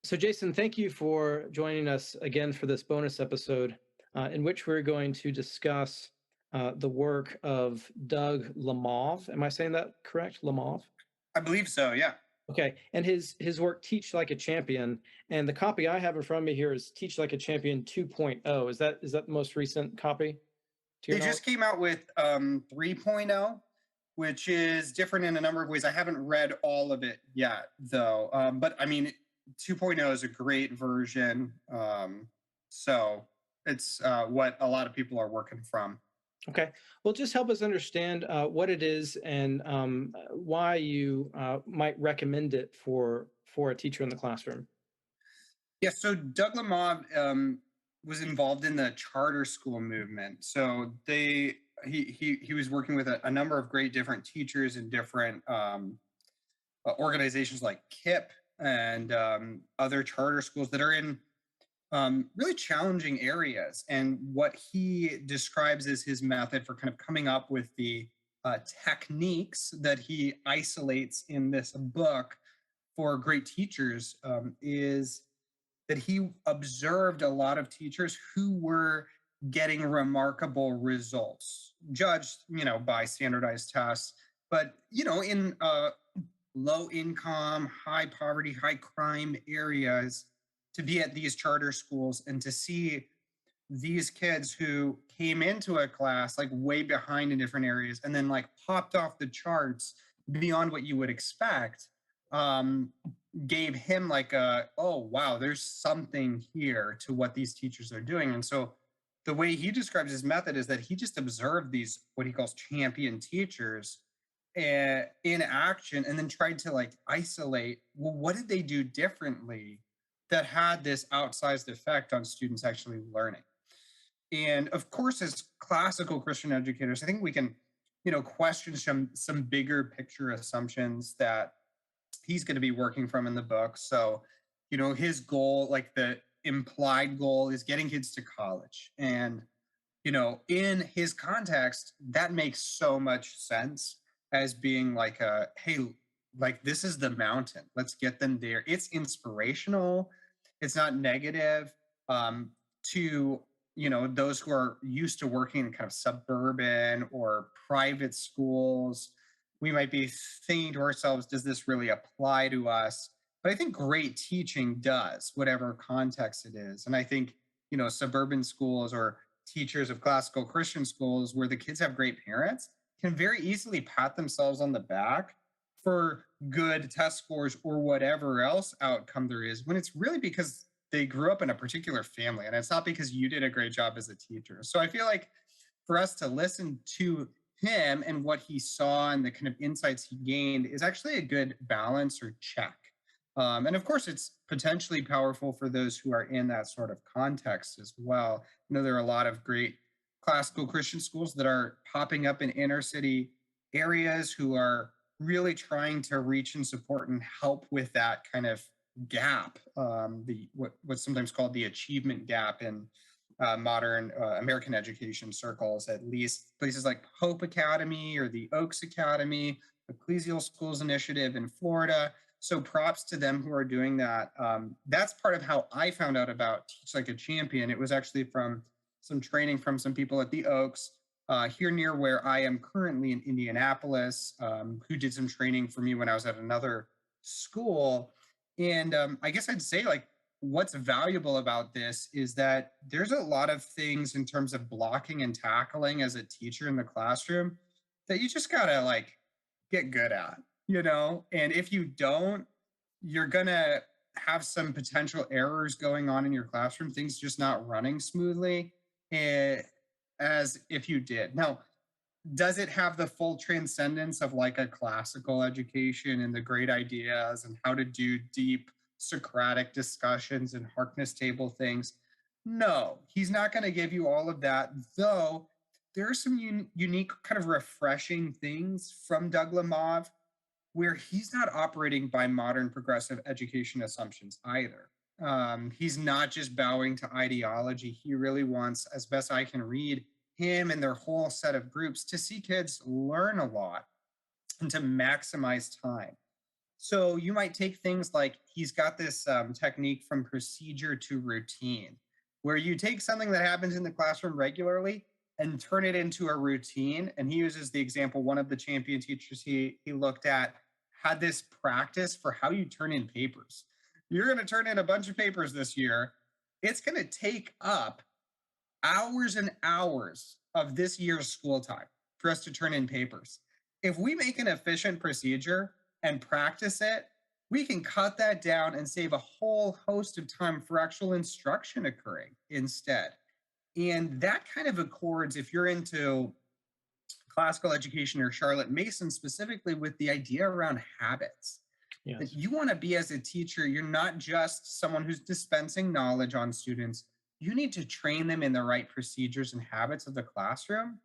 So, Jason, thank you for joining us again for this bonus episode in which we're going to discuss the work of Doug Lemov. Am I saying that correct? Lemov? I believe so, yeah. Okay. And his work, Teach Like a Champion. And the copy I have in front of me here is Teach Like a Champion 2.0. Is that the most recent copy to your They knowledge? just came out with 3.0, which is different in a number of ways. I haven't read all of it yet, though. But I mean, 2.0 is a great version. So it's what a lot of people are working from. Okay. Well, just help us understand what it is and why you might recommend it for a teacher in the classroom. Yeah, so Doug Lemov was involved in the charter school movement. So he was working with a number of great different teachers in different organizations like KIP and other charter schools that are in really challenging areas. And what he describes as his method for kind of coming up with the techniques that he isolates in this book for great teachers is that he observed a lot of teachers who were getting remarkable results, judged, by standardized tests, but in low income, high poverty, high crime areas, to be at these charter schools and to see these kids who came into a class like way behind in different areas and then like popped off the charts beyond what you would expect, um, gave him like oh wow, there's something here to what these teachers are doing. And so the way he describes his method is that he just observed these what he calls champion teachers in action and then tried to like isolate, well, what did they do differently that had this outsized effect on students actually learning. And of course, as classical Christian educators, I think we can, question some bigger picture assumptions that he's going to be working from in the book. So, his goal, like the implied goal, is getting kids to college. And, in his context, that makes so much sense as being like hey, like this is the mountain. Let's get them there. It's inspirational. It's not negative. To those who are used to working in kind of suburban or private schools, we might be thinking to ourselves, does this really apply to us? But I think great teaching does, whatever context it is. And I think, suburban schools or teachers of classical Christian schools where the kids have great parents can very easily pat themselves on the back for good test scores or whatever else outcome there is, when it's really because they grew up in a particular family and it's not because you did a great job as a teacher. So I feel like for us to listen to him and what he saw and the kind of insights he gained is actually a good balance or check. And of course, it's potentially powerful for those who are in that sort of context as well. There are a lot of great classical Christian schools that are popping up in inner city areas who are really trying to reach and support and help with that kind of gap, the what's sometimes called the achievement gap in modern American education circles, at least places like Hope Academy or the Oaks Academy, Ecclesial Schools Initiative in Florida. So props to them who are doing that. That's part of how I found out about Teach Like a Champion. It was actually from some training from some people at the Oaks here near where I am currently in Indianapolis, who did some training for me when I was at another school. And I guess I'd say like what's valuable about this is that there's a lot of things in terms of blocking and tackling as a teacher in the classroom that you just gotta like get good at, and if you don't, you're gonna have some potential errors going on in your classroom, things just not running smoothly, as if you did. Now, does it have the full transcendence of like a classical education and the great ideas and how to do deep Socratic discussions and Harkness table things? No, he's not going to give you all of that, though there are some unique, kind of refreshing things from Doug Lemov where he's not operating by modern progressive education assumptions either. He's not just bowing to ideology. He really wants, as best I can read, him and their whole set of groups to see kids learn a lot and to maximize time. So you might take things like he's got this technique from procedure to routine, where you take something that happens in the classroom regularly and turn it into a routine. And he uses the example, one of the champion teachers he looked at had this practice for how you turn in papers. You're going to turn in a bunch of papers this year. It's going to take up hours and hours of this year's school time for us to turn in papers. If we make an efficient procedure and practice it, we can cut that down and save a whole host of time for actual instruction occurring instead. And that kind of accords, if you're into classical education or Charlotte Mason specifically, with the idea around habits. That Yes. you want to be, as a teacher, you're not just someone who's dispensing knowledge on students. You need to train them in the right procedures and habits of the classroom.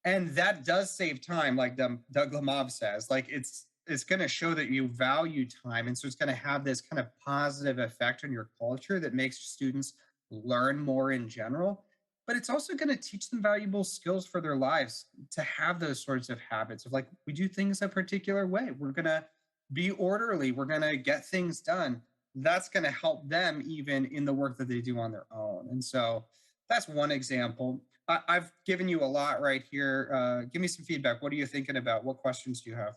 And that does save time, like Doug Lemov says. Like it's going to show that you value time, and so it's going to have this kind of positive effect on your culture that makes students learn more in general. But it's also going to teach them valuable skills for their lives to have those sorts of habits of, like, we do things a particular way. We're going to be orderly. We're going to get things done. That's going to help them even in the work that they do on their own. And so that's one example. I've given you a lot right here. Give me some feedback. What are you thinking about? What questions do you have?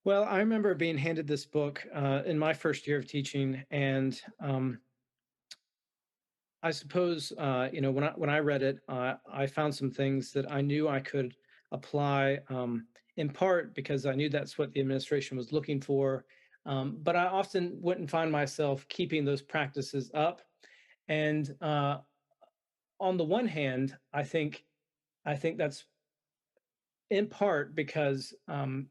Well, I remember being handed this book in my first year of teaching, and I suppose when I read it, I found some things that I knew I could apply, in part because I knew that's what the administration was looking for. But I often wouldn't find myself keeping those practices up. And on the one hand, I think that's in part because I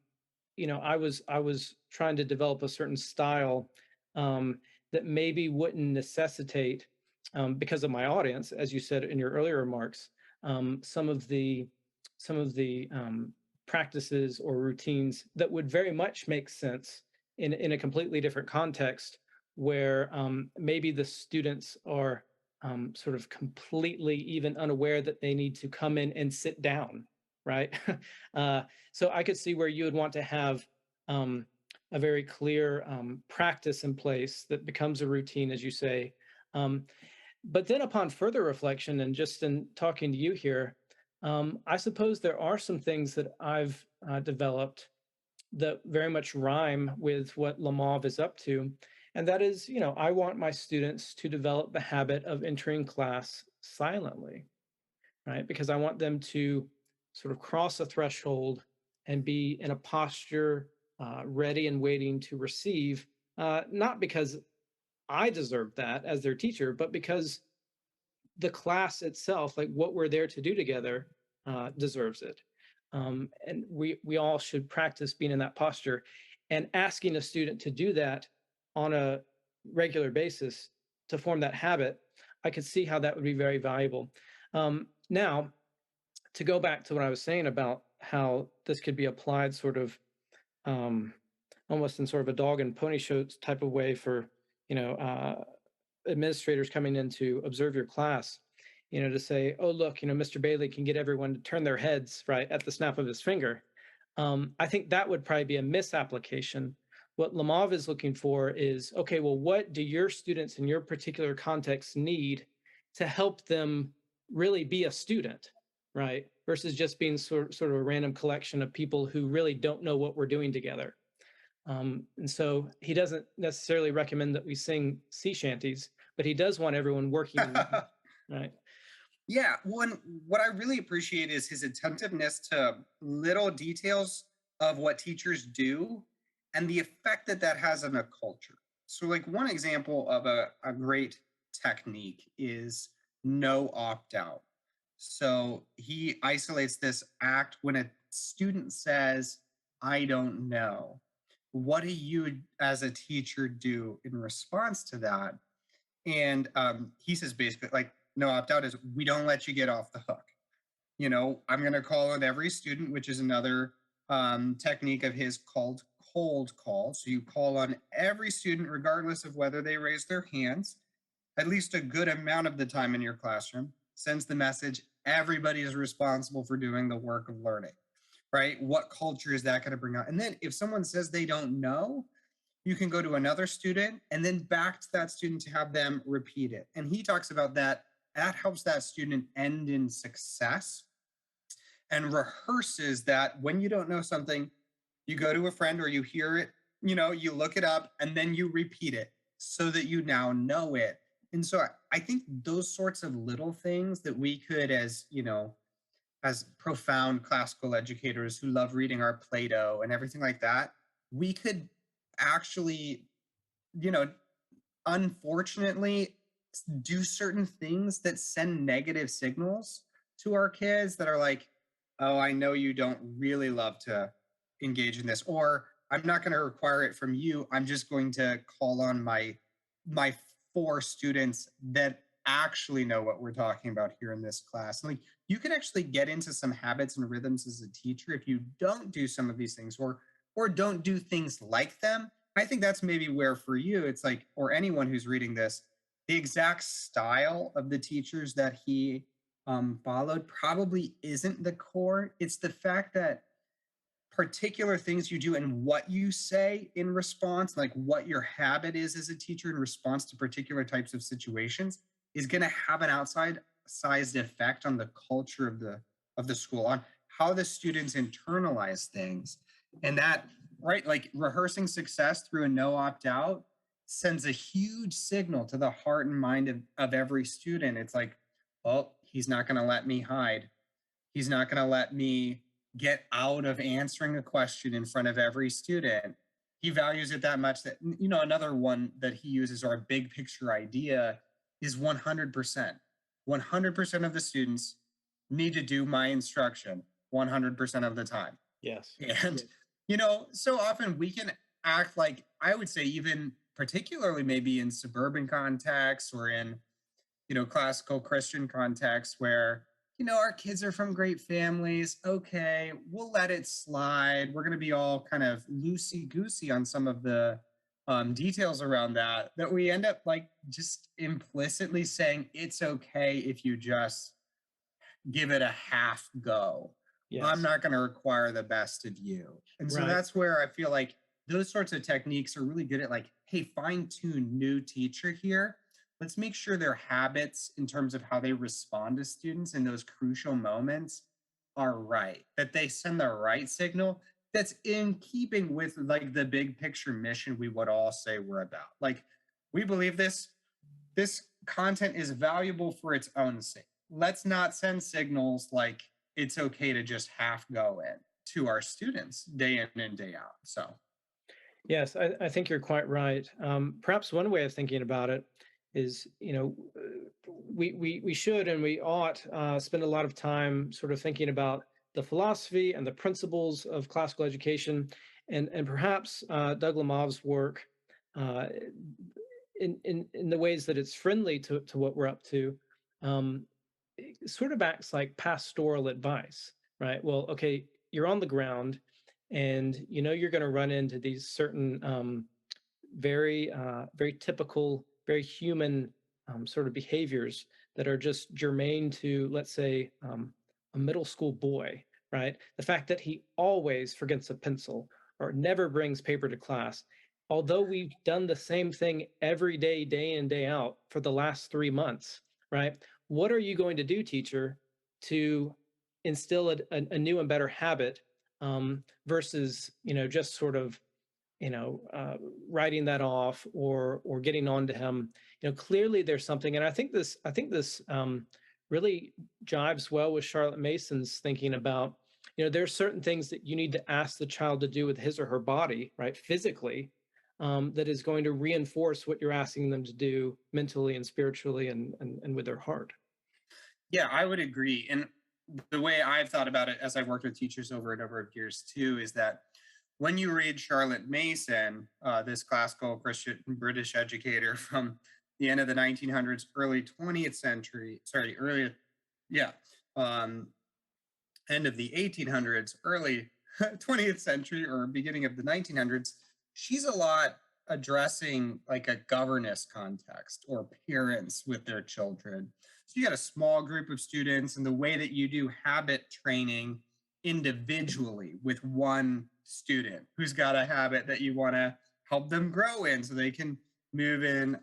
was trying to develop a certain style that maybe wouldn't necessitate, because of my audience, as you said in your earlier remarks, some of the practices or routines that would very much make sense in a completely different context, where maybe the students are sort of completely even unaware that they need to come in and sit down, right? uh, so I could see where you would want to have um, a very clear practice in place that becomes a routine, as you say. Um, but then, upon further reflection and just in talking to you here, I suppose there are some things that I've developed that very much rhyme with what Lemov is up to. And that is, I want my students to develop the habit of entering class silently, right? Because I want them to sort of cross a threshold and be in a posture ready and waiting to receive, not because I deserve that as their teacher, but because the class itself, like what we're there to do together, deserves it. And we all should practice being in that posture, and asking a student to do that on a regular basis to form that habit. I could see how that would be very valuable. Now, to go back to what I was saying about how this could be applied sort of um, almost in sort of a dog and pony show type of way for you know uh, administrators coming in to observe your class, to say, oh, look, Mr. Bailey can get everyone to turn their heads right at the snap of his finger. I think that would probably be a misapplication. What Lamov is looking for is, okay, well, what do your students in your particular context need to help them really be a student, right? Versus just being sort of a random collection of people who really don't know what we're doing together. And so he doesn't necessarily recommend that we sing sea shanties, but he does want everyone working in them, right? Yeah, one what I really appreciate is his attentiveness to little details of what teachers do and the effect that that has on a culture. So, like, one example of a great technique is no opt out. So he isolates this act when a student says, I don't know. What do you, as a teacher, do in response to that? And he says basically, like, no opt out is, we don't let you get off the hook. I'm going to call on every student, which is another technique of his called cold call. So you call on every student, regardless of whether they raise their hands, at least a good amount of the time in your classroom, sends the message everybody is responsible for doing the work of learning. right? What culture is that going to bring out? And then if someone says they don't know, you can go to another student and then back to that student to have them repeat it. And he talks about that. That helps that student end in success and rehearses that when you don't know something, you go to a friend or you hear it, you look it up and then you repeat it so that you now know it. And so I think those sorts of little things that we could, as profound classical educators who love reading our Plato and everything like that, we could actually, you know, unfortunately do certain things that send negative signals to our kids that are like, oh, I know you don't really love to engage in this, or I'm not going to require it from you. I'm just going to call on my four students that actually know what we're talking about here in this class. Like you can actually get into some habits and rhythms as a teacher if you don't do some of these things or don't do things like them. I think that's maybe where for you it's like, or anyone who's reading this, the exact style of the teachers that he followed probably isn't the core. It's the fact that particular things you do and what you say in response, like what your habit is as a teacher in response to particular types of situations, is going to have an outside sized effect on the culture of the school, on how the students internalize things. And that, right, like rehearsing success through a no opt out sends a huge signal to the heart and mind of every student. It's like, oh, he's not going to let me hide. He's not going to let me get out of answering a question in front of every student. He values it that much that, another one that he uses, or a big picture idea, is 100%. 100% of the students need to do my instruction 100% of the time. Yes. And, so often we can act like, I would say, even particularly maybe in suburban contexts or in, classical Christian contexts where, our kids are from great families. Okay, we'll let it slide. We're going to be all kind of loosey goosey on some of the details around that we end up like just implicitly saying it's okay if you just give it a half go. I'm Yes. not going to require the best of you. And so Right. that's where I feel like those sorts of techniques are really good at, like, hey, fine tune new teacher here. Let's make sure their habits in terms of how they respond to students in those crucial moments are right, that they send the right signal that's in keeping with like the big picture mission we would all say we're about. Like, we believe this content is valuable for its own sake. Let's not send signals like it's okay to just half go in to our students day in and day out. So, Yes, I think you're quite right. Perhaps one way of thinking about it is, we should and we ought spend a lot of time sort of thinking about the philosophy and the principles of classical education, and perhaps Doug Lemov's work uh, in the ways that it's friendly to what we're up to, um, it sort of acts like pastoral advice, right? Well, okay, you're on the ground, and you're going to run into these certain very typical, very human sort of behaviors that are just germane to, let's say, a middle school boy, right? The fact that he always forgets a pencil or never brings paper to class, although we've done the same thing every day, day in, day out for the last 3 months, right? What are you going to do, teacher, to instill a new and better habit versus, just sort of writing that off or getting on to him. Clearly there's something, and I think this really jives well with Charlotte Mason's thinking about, there's certain things that you need to ask the child to do with his or her body, right, physically, that is going to reinforce what you're asking them to do mentally and spiritually and with their heart. yeah, I would agree. And the way I've thought about it as I've worked with teachers over a number of years too is that when you read Charlotte Mason, this classical Christian British educator from the end of the 1900s, early 20th century, sorry, early, yeah, um, end of the 1800s, early 20th century, or beginning of the 1900s, she's a lot addressing like a governess context or parents with their children. So you got a small group of students, and the way that you do habit training individually with one student who's got a habit that you want to help them grow in so they can move in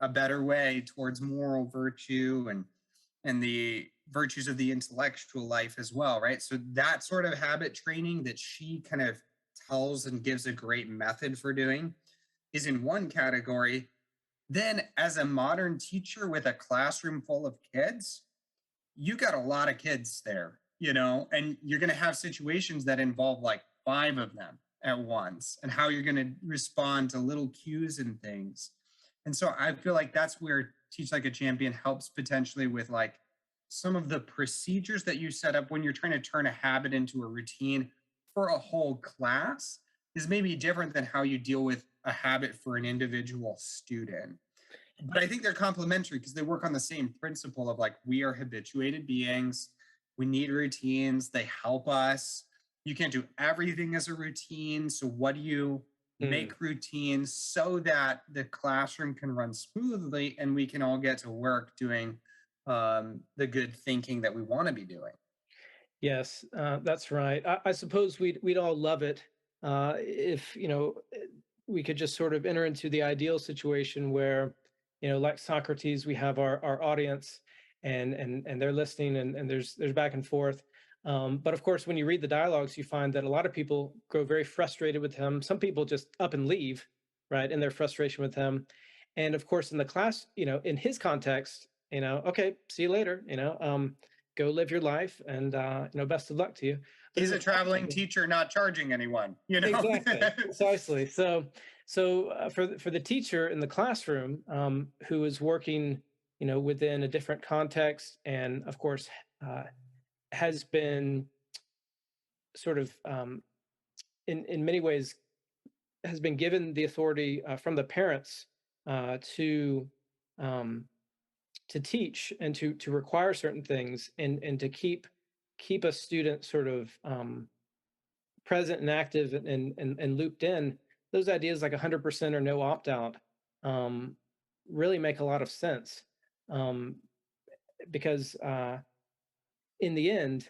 a better way towards moral virtue and the virtues of the intellectual life as well, right? So that sort of habit training that she kind of tells and gives a great method for doing is in one category. Then as a modern teacher with a classroom full of kids, you got a lot of kids there, and you're going to have situations that involve like five of them at once and how you're going to respond to little cues and things. And so I feel like that's where Teach Like a Champion helps potentially with like some of the procedures that you set up when you're trying to turn a habit into a routine for a whole class is maybe different than how you deal with a habit for an individual student. But I think they're complementary because they work on the same principle of like we are habituated beings. We need routines. They help us. You can't do everything as a routine. So what do you Mm. make routines so that the classroom can run smoothly and we can all get to work doing the good thinking that we want to be doing? Yes, that's right. I suppose we'd all love it if we could just sort of enter into the ideal situation where, like Socrates, we have our audience and they're listening and there's back and forth. But of course, when you read the dialogues, you find that a lot of people grow very frustrated with him. Some people just up and leave, right, in their frustration with him. And of course, in the class, in his context, okay, see you later. Go live your life and best of luck to you. But in He's the a class traveling setting, teacher not charging anyone. exactly, precisely. So for the teacher in the classroom, who is working within a different context, and of course has been sort of in many ways has been given the authority from the parents to um, teach and to require certain things and to keep a student sort of present and active and looped in. Those ideas like 100% or no opt out um, really make a lot of sense um, because in the end,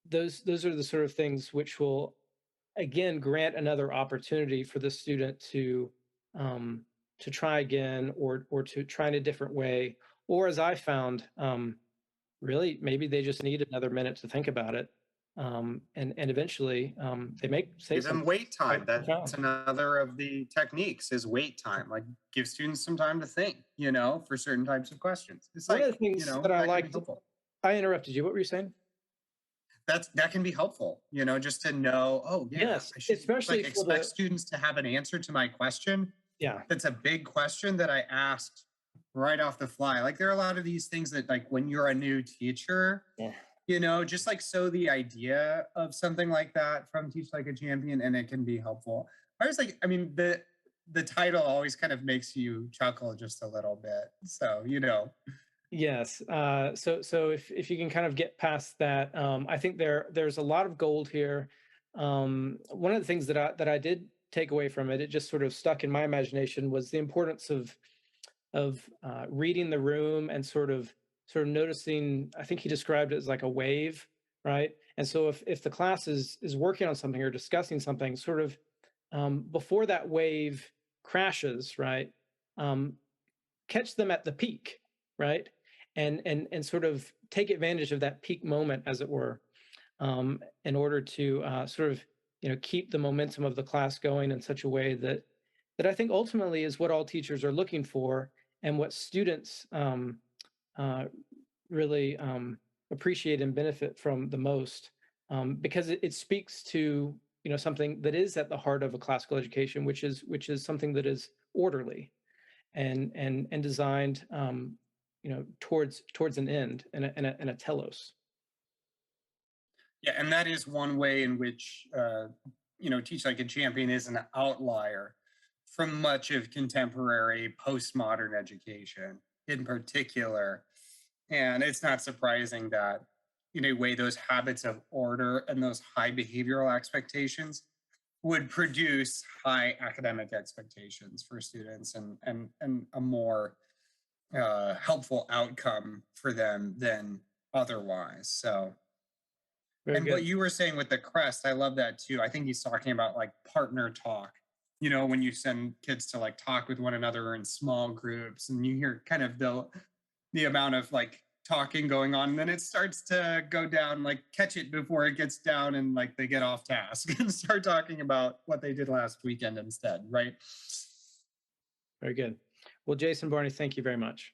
those are the sort of things which will again grant another opportunity for the student um, to try again or to try in a different way, or as I found, really maybe they just need another minute to think about it, and eventually they may say Give them something wait quite time. That's profound. another of the techniques is wait time. Like give students some time to think, for certain types of questions. It's One of like, the things that I that can be liked, helpful. I interrupted you. What were you saying? That can be helpful, just to know, oh yeah, Yes, I should especially like for expect the students to have an answer to my question. yeah. That's a big question that I asked right off the fly. Like there are a lot of these things that like when you're a new teacher, Yeah. just like sow the idea of something like that from Teach Like a Champion, and it can be helpful. I was like, I mean, the title always kind of makes you chuckle just a little bit. So, Yes. So if you can kind of get past that, I think there's a lot of gold here. One of the things that I did take away from it, it just sort of stuck in my imagination, was the importance of reading the room and sort of noticing. I think he described it as like a wave, right? And so if the class is working on something or discussing something, sort of before that wave crashes, right? Um, Catch them at the peak, right? And sort of take advantage of that peak moment, as it were, in order to sort of keep the momentum of the class going in such a way that I think ultimately is what all teachers are looking for and what students uh, really appreciate and benefit from the most, because it speaks to something that is at the heart of a classical education, which is something that is orderly and designed towards an end and a telos. yeah, and that is one way in which Teach Like a Champion is an outlier from much of contemporary postmodern education in particular. And it's not surprising that, in a way, those habits of order and those high behavioral expectations would produce high academic expectations for students and a more helpful outcome for them than otherwise. So Very And what good. you were saying with the crest, I love that too. I think he's talking about like partner talk. You know, when you send kids to like talk with one another or in small groups, and you hear kind of the amount of like talking going on, and then it starts to go down, like catch it before it gets down, and like they get off task and start talking about what they did last weekend instead, right? Very good. Well, Jason Barney, thank you very much.